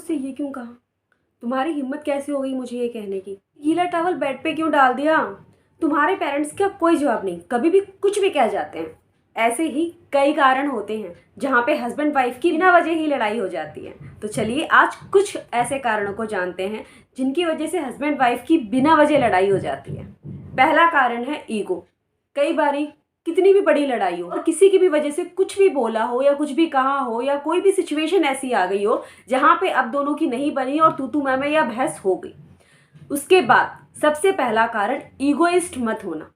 मुझसे ये क्यों कहा? तुम्हारी हिम्मत कैसे हो गई मुझे ये कहने की? गीला टॉवल बेड पे क्यों डाल दिया? तुम्हारे पेरेंट्स का कोई जवाब नहीं, कभी भी कुछ भी कह जाते हैं। ऐसे ही कई कारण होते हैं जहाँ पे हस्बैंड वाइफ की बिना वजह ही लड़ाई हो जाती है। तो चलिए आज कुछ ऐसे कारणों को जानते हैं जिनकी वजह से हस्बैंड वाइफ की बिना वजह लड़ाई हो जाती है। पहला कारण है ईगो। कई बारी कितनी भी बड़ी लड़ाई हो और किसी की भी वजह से कुछ भी बोला हो या कुछ भी कहा हो या कोई भी सिचुएशन ऐसी आ गई हो जहाँ पे अब दोनों की नहीं बनी और तू मैं या बहस हो गई, उसके बाद सबसे पहला कारण ईगोइस्ट मत होना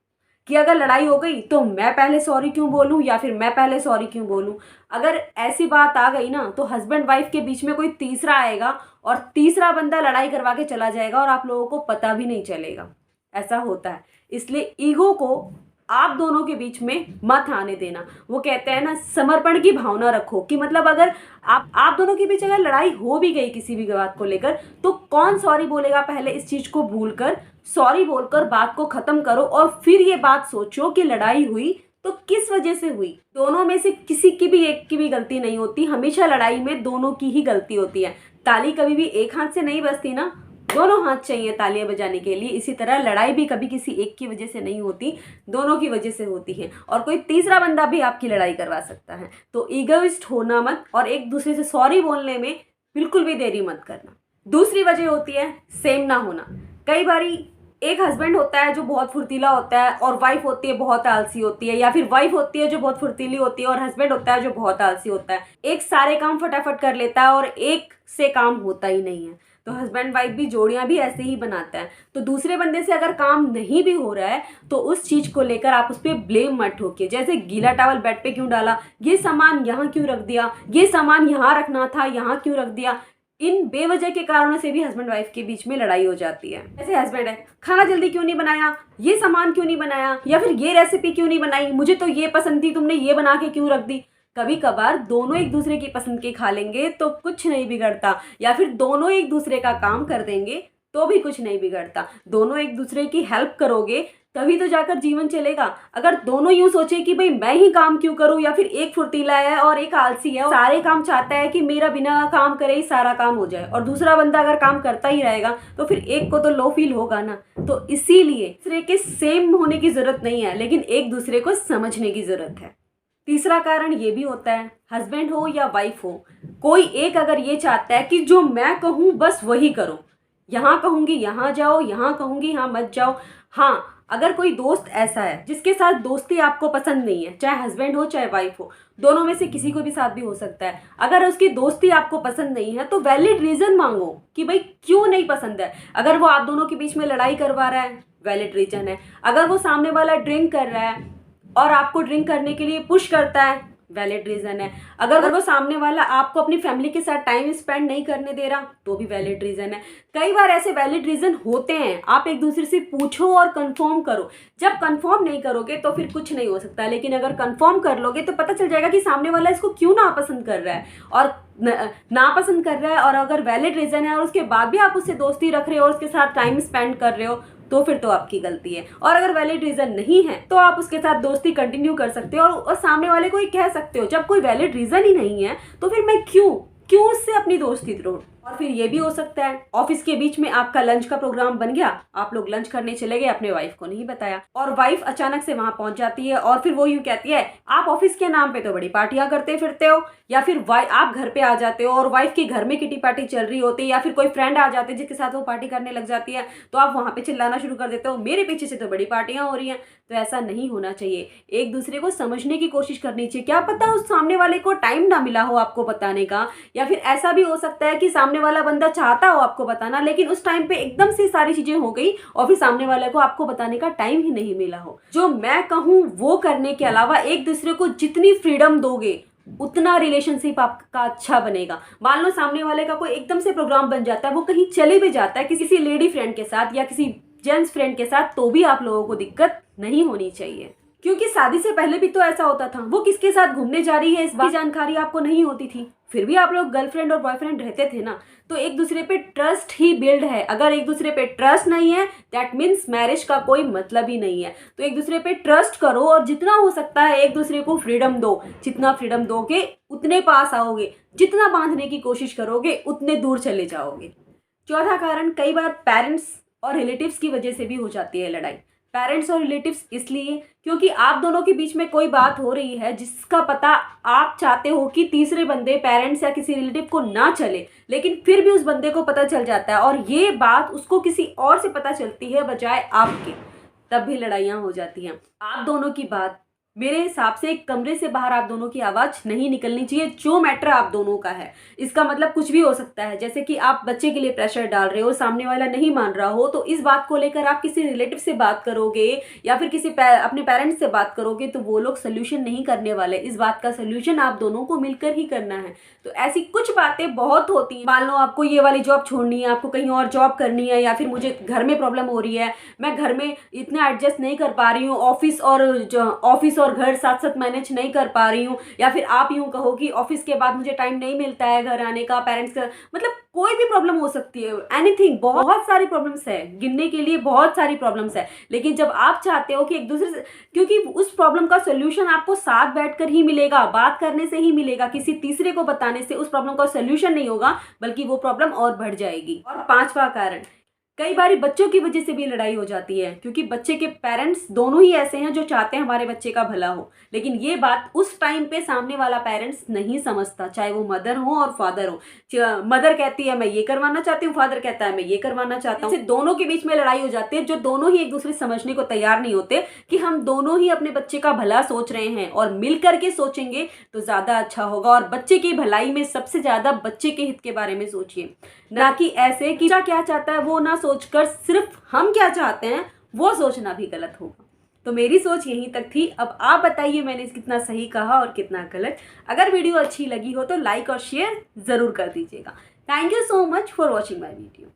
कि अगर लड़ाई हो गई तो मैं पहले सॉरी क्यों बोलूं या फिर मैं पहले सॉरी क्यों बोलूं। अगर ऐसी बात आ गई ना तो हस्बैंड वाइफ के बीच में कोई तीसरा आएगा और तीसरा बंदा लड़ाई करवा के चला जाएगा और आप लोगों को पता भी नहीं चलेगा। ऐसा होता है, इसलिए ईगो को आप दोनों के बीच में मत आने देना। वो कहते हैं ना, समर्पण की भावना रखो कि मतलब अगर आप दोनों के बीच अगर लड़ाई हो भी गई किसी भी बात को लेकर तो कौन सॉरी बोलेगा, पहले इस चीज को भूलकर सॉरी बोलकर बात को खत्म करो और फिर ये बात सोचो कि लड़ाई हुई तो किस वजह से हुई। दोनों में से किसी की भी एक की भी गलती नहीं होती, हमेशा लड़ाई में दोनों की ही गलती होती है। ताली कभी भी एक हाथ से नहीं बजती ना, दोनों हाथ चाहिए तालियां बजाने के लिए। इसी तरह लड़ाई भी कभी किसी एक की वजह से नहीं होती, दोनों की वजह से होती है और कोई तीसरा बंदा भी आपकी लड़ाई करवा सकता है। तो ईगोइस्ट होना मत और एक दूसरे से सॉरी बोलने में बिल्कुल भी देरी मत करना। दूसरी वजह होती है सेम ना होना। कई बारी एक हस्बैंड होता है जो बहुत फुर्तीला होता है और वाइफ होती है बहुत आलसी होती है, या फिर वाइफ होती है जो बहुत फुर्तीली होती है और हस्बैंड होता है जो बहुत आलसी होता है। एक सारे काम फटाफट कर लेता है और एक से काम होता ही नहीं है। तो हस्बैंड वाइफ भी जोड़ियां भी ऐसे ही बनाता है। तो दूसरे बंदे से अगर काम नहीं भी हो रहा है तो उस चीज को लेकर आप उस पर ब्लेम मत ठोकिए। जैसे गीला टॉवल बेड पे क्यों डाला, ये सामान यहाँ क्यों रख दिया, ये सामान यहाँ रखना था यहाँ क्यों रख दिया। इन बेवजह के कारणों से भी हस्बैंड वाइफ के बीच में लड़ाई हो जाती है। जैसे हस्बैंड है, खाना जल्दी क्यों नहीं बनाया, ये सामान क्यों नहीं बनाया, या फिर ये रेसिपी क्यों नहीं बनाई, मुझे तो ये पसंद थी तुमने ये बना के क्यों रख दी। कभी कभार दोनों एक दूसरे की पसंद के खा लेंगे तो कुछ नहीं बिगड़ता, या फिर दोनों एक दूसरे का काम कर देंगे तो भी कुछ नहीं बिगड़ता। दोनों एक दूसरे की हेल्प करोगे तभी तो जाकर जीवन चलेगा। अगर दोनों यूं सोचे कि भाई मैं ही काम क्यों करूं, या फिर एक फुर्तीला है और एक आलसी है, सारे काम चाहता है कि मेरा बिना काम करे ही सारा काम हो जाए, और दूसरा बंदा अगर काम करता ही रहेगा तो फिर एक को तो लो फील होगा ना। तो इसीलिए दूसरे के सेम होने की जरूरत नहीं है, लेकिन एक दूसरे को समझने की जरूरत है। तीसरा कारण ये भी होता है, हस्बैंड हो या वाइफ हो, कोई एक अगर ये चाहता है कि जो मैं कहूँ बस वही करो, यहाँ कहूंगी यहाँ जाओ, यहाँ कहूंगी यहाँ मत जाओ। हाँ, अगर कोई दोस्त ऐसा है जिसके साथ दोस्ती आपको पसंद नहीं है, चाहे हस्बैंड हो चाहे वाइफ हो, दोनों में से किसी को भी साथ भी हो सकता है, अगर उसकी दोस्ती आपको पसंद नहीं है तो वैलिड रीजन मांगो कि भाई क्यों नहीं पसंद है। अगर वो आप दोनों के बीच में लड़ाई करवा रहा है, वैलिड रीजन है। अगर वो सामने वाला ड्रिंक कर रहा है और आपको ड्रिंक करने के लिए पुश करता है, वैलिड रीजन है। अगर वो सामने वाला आपको अपनी फैमिली के साथ टाइम स्पेंड नहीं करने दे रहा तो भी वैलिड रीजन है। कई बार ऐसे वैलिड रीजन होते हैं, आप एक दूसरे से पूछो और कंफर्म करो। जब कंफर्म नहीं करोगे तो फिर कुछ नहीं हो सकता, लेकिन अगर कंफर्म कर लोगे तो पता चल जाएगा कि सामने वाला इसको क्यों नापसंद कर रहा है और नापसंद कर रहा है। और अगर वैलिड रीजन है और उसके बाद भी आप उससे दोस्ती रख रहे हो और उसके साथ टाइम स्पेंड कर रहे हो तो फिर तो आपकी गलती है। और अगर वैलिड रीजन नहीं है तो आप उसके साथ दोस्ती कंटिन्यू कर सकते हो और सामने वाले को ही कह सकते हो, जब कोई वैलिड रीजन ही नहीं है तो फिर मैं क्यों उससे अपनी दोस्ती तोड़ूं। और फिर ये भी हो सकता है, ऑफिस के बीच में आपका लंच का प्रोग्राम बन गया, आप लोग लंच करने चले गए, अपने वाइफ को नहीं बताया और वाइफ अचानक से वहां पहुंच जाती है और फिर वो यूं कहती है आप ऑफिस के नाम पे तो बड़ी पार्टियां करते फिरते हो। या फिर आप घर पे आ जाते हो और वाइफ के घर में किटी पार्टी चल रही होती है, या फिर कोई फ्रेंड आ जाते हैं जिसके साथ वो पार्टी करने लग जाती है, तो आप वहां पे चिल्लाना शुरू कर देते हो मेरे पीछे से तो बड़ी पार्टियां हो रही हैं। तो ऐसा नहीं होना चाहिए, एक दूसरे को समझने की कोशिश करनी चाहिए। क्या पता उस सामने वाले को टाइम ना मिला हो आपको बताने का, या फिर ऐसा भी हो सकता है कि सामने वाला बंदा चाहता हो आपको बताना लेकिन उस टाइम पे एकदम से सारी चीजें हो गई और फिर सामने वाले को आपको बताने का टाइम ही नहीं मिला हो। जो मैं कहूँ वो करने के अलावा एक दूसरे को जितनी फ्रीडम दोगे उतना रिलेशनशिप आपका अच्छा बनेगा। मान लो सामने वाले का कोई एकदम से प्रोग्राम बन जाता है, वो कहीं चले भी जाता है किसी लेडी फ्रेंड के साथ या किसी जेंट्स फ्रेंड के साथ, तो भी आप लोगों को दिक्कत नहीं होनी चाहिए। क्योंकि शादी से पहले भी तो ऐसा होता था। वो किसके साथ घूमने जा रही है इस बात की जानकारी आपको नहीं होती थी, फिर भी आप लोग गर्लफ्रेंड और बॉयफ्रेंड रहते थे ना। तो एक दूसरे पे ट्रस्ट ही बिल्ड है। अगर एक दूसरे पे ट्रस्ट नहीं है, दैट मीन्स मैरिज का कोई मतलब ही नहीं है। तो एक दूसरे पे ट्रस्ट करो और जितना हो सकता है एक दूसरे को फ्रीडम दो। जितना फ्रीडम दोगे उतने पास आओगे, जितना बांधने की कोशिश करोगे उतने दूर चले जाओगे। चौथा कारण, कई बार पेरेंट्स और रिलेटिव्स की वजह से भी हो जाती है लड़ाई। पेरेंट्स और रिलेटिव्स इसलिए क्योंकि आप दोनों के बीच में कोई बात हो रही है जिसका पता आप चाहते हो कि तीसरे बंदे, पेरेंट्स या किसी रिलेटिव को ना चले, लेकिन फिर भी उस बंदे को पता चल जाता है और ये बात उसको किसी और से पता चलती है बजाय आपके, तब भी लड़ाइयाँ हो जाती हैं। आप दोनों की बात, मेरे हिसाब से एक कमरे से बाहर आप दोनों की आवाज़ नहीं निकलनी चाहिए। जो मैटर आप दोनों का है, इसका मतलब कुछ भी हो सकता है। जैसे कि आप बच्चे के लिए प्रेशर डाल रहे हो, सामने वाला नहीं मान रहा हो, तो इस बात को लेकर आप किसी रिलेटिव से बात करोगे या फिर अपने पेरेंट्स से बात करोगे तो वो लोग सोल्यूशन नहीं करने वाले। इस बात का सोल्यूशन आप दोनों को मिलकर ही करना है। तो ऐसी कुछ बातें बहुत होती हैं। मान लो आपको ये वाली जॉब छोड़नी है, आपको कहीं और जॉब करनी है, या फिर मुझे घर में प्रॉब्लम हो रही है, मैं घर में इतना एडजस्ट नहीं कर पा रही हूँ, ऑफिस और घर साथ साथ मैनेज नहीं कर पा रही हूँ, या फिर आप यूँ कहो कि ऑफिस के बाद मुझे टाइम नहीं मिलता है घर आने का, पेरेंट्स का, मतलब कोई भी प्रॉब्लम हो सकती है। एनीथिंग, बहुत सारी प्रॉब्लम्स है, गिनने के लिए बहुत सारी प्रॉब्लम्स है। लेकिन जब आप चाहते हो कि एक दूसरे से, क्योंकि उस प्रॉब्लम का सोल्यूशन आपको साथ बैठकर ही मिलेगा, बात करने से ही मिलेगा, किसी तीसरे को बताने से उस प्रॉब्लम का सोल्यूशन नहीं होगा, बल्कि वो प्रॉब्लम और बढ़ जाएगी। और पांचवा कारण, कई बार बच्चों की वजह से भी लड़ाई हो जाती है, क्योंकि बच्चे के पेरेंट्स दोनों ही ऐसे हैं जो चाहते हैं हमारे बच्चे का भला हो, लेकिन ये बात उस टाइम पे सामने वाला पेरेंट्स नहीं समझता, चाहे वो मदर हो और फादर हो। मदर कहती है मैं ये करवाना चाहती हूँ, फादर कहता है मैं ये करवाना चाहता हूँ। दोनों के बीच में लड़ाई हो जाती है, जो दोनों ही एक दूसरे समझने को तैयार नहीं होते कि हम दोनों ही अपने बच्चे का भला सोच रहे हैं, और मिल करके सोचेंगे तो ज्यादा अच्छा होगा। और बच्चे की भलाई में सबसे ज्यादा बच्चे के हित के बारे में सोचिए, ना कि ऐसे कि क्या चाहता है वो ना सोचकर सिर्फ हम क्या चाहते हैं वो सोचना भी गलत होगा। तो मेरी सोच यहीं तक थी। अब आप बताइए मैंने कितना सही कहा और कितना गलत। अगर वीडियो अच्छी लगी हो तो लाइक और शेयर जरूर कर दीजिएगा। Thank you so much for watching my video.